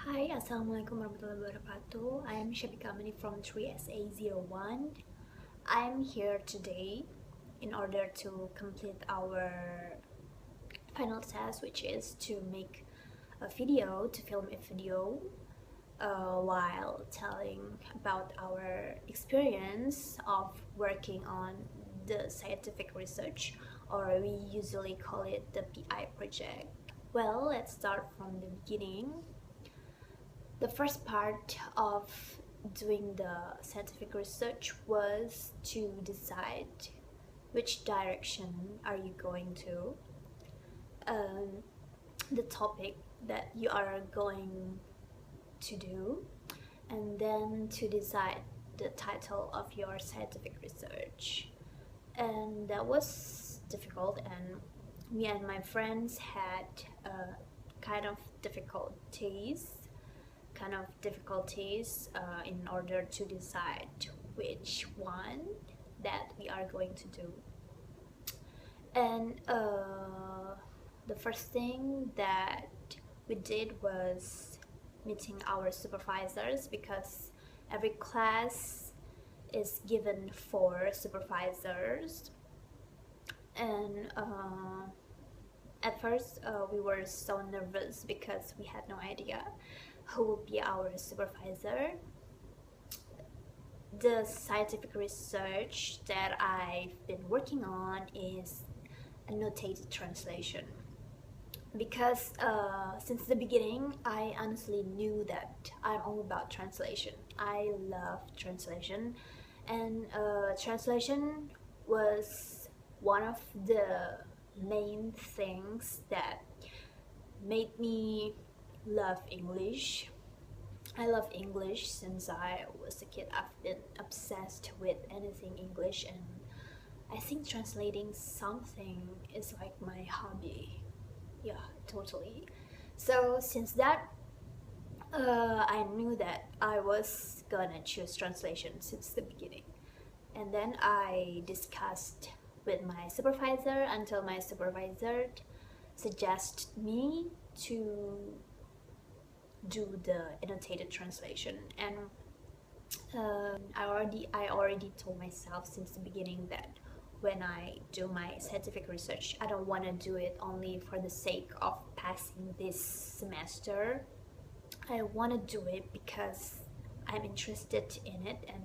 Hi, Assalamualaikum warahmatullahi wabarakatuh. I am Shabika Amany from 3SA01. I am here today in order to complete our final task, which is to make a video, to film a video while telling about our experience of working on the scientific research, or we usually call it the PI project. Well, let's start from the beginning. The first part of doing the scientific research was to decide which direction are you going to, the topic that you are going to do, and then to decide the title of your scientific research. And that was difficult, and me and my friends had kind of difficulties in order to decide which one that we are going to do. And the first thing that we did was meeting our supervisors, because every class is given 4 supervisors. And at first we were so nervous because we had no idea who will be our supervisor. The scientific research that I've been working on is annotated translation, because since the beginning I honestly knew that I'm all about translation. I love translation, and translation was one of the main things that made me love English. I love English since I was a kid. I've been obsessed with anything English, and I think translating something is like my hobby. Yeah, totally. So since that, I knew that I was gonna choose translation since the beginning. And then I discussed with my supervisor until my supervisor suggested me to do the annotated translation. And I already told myself since the beginning that when I do my scientific research, I don't want to do it only for the sake of passing this semester. I want to do it because I'm interested in it, and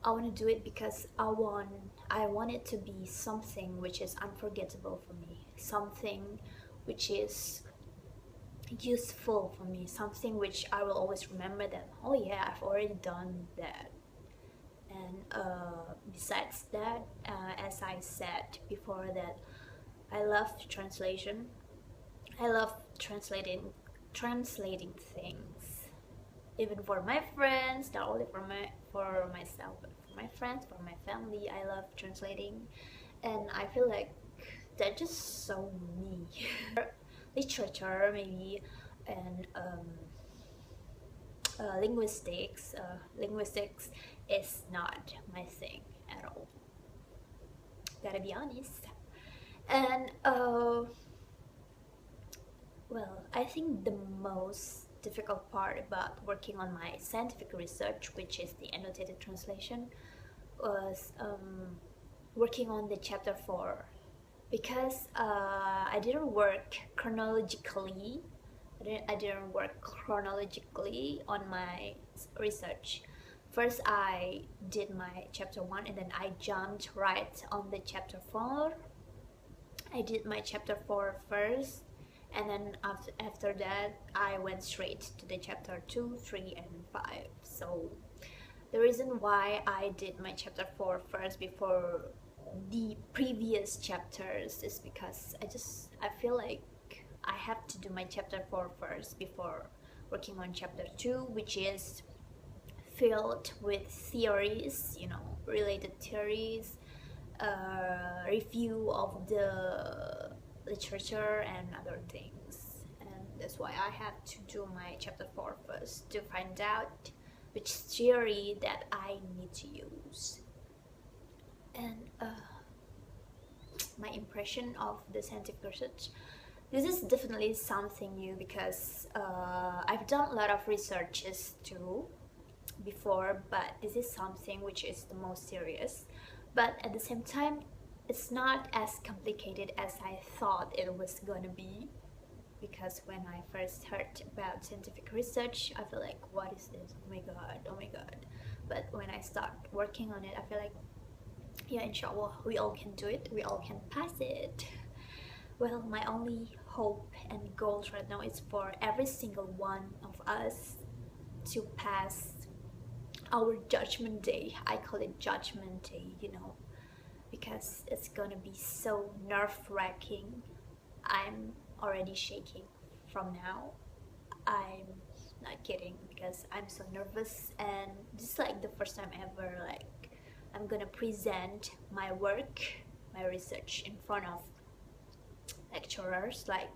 I want to do it because I want it to be something which is unforgettable for me, something which is useful for me, something which I will always remember that, oh yeah, I've already done that. And besides that, as I said before, that I love translation. I love translating things, even for my friends, not only for myself, but for my friends, for my family. I love translating, and I feel like that's just so me. Literature maybe, and linguistics. Linguistics is not my thing at all, gotta be honest. And well, I think the most difficult part about working on my scientific research, which is the annotated translation, was working on the chapter 4, because I didn't work chronologically. I didn't work chronologically on my research. First, I did my chapter 1, and then I jumped right on the chapter 4. I did my chapter 4 first, and then after that I went straight to the chapter 2, 3, and 5. So the reason why I did my chapter 4 first before the previous chapters is because I feel like I have to do my chapter 4 first before working on chapter 2, which is filled with theories, related theories, review of the literature and other things. And that's why I have to do my chapter 4 first, to find out which theory that I need to use. And my impression of the scientific research, this is definitely something new because I've done a lot of researches too before, but this is something which is the most serious. But at the same time, it's not as complicated as I thought it was gonna be, because when I first heard about scientific research, I feel like, what is this? Oh my god, oh my god. But when I start working on it, I feel like, yeah, inshallah, we all can do it, we all can pass it. Well, my only hope and goals right now is for every single one of us to pass our judgment day. I call it judgment day, because it's gonna be so nerve-wracking. I'm already shaking from now. I'm not kidding, because I'm so nervous, and this is like the first time ever, like, I'm gonna present my work, my research in front of lecturers, like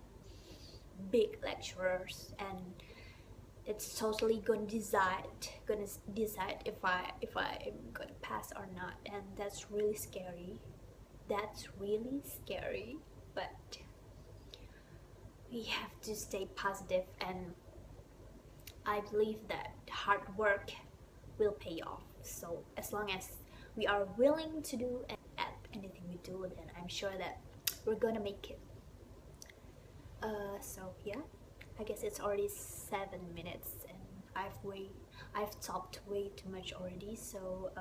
big lecturers, and it's totally gonna decide if I'm gonna pass or not. And that's really scary, but we have to stay positive, and I believe that hard work will pay off. So as long as we are willing to do at anything we do, then I'm sure that we're gonna make it. So yeah, I guess it's already 7 minutes, and I've talked way too much already. So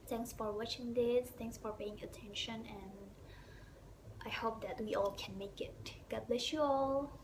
thanks for watching this, thanks for paying attention, and I hope that we all can make it. God bless you all.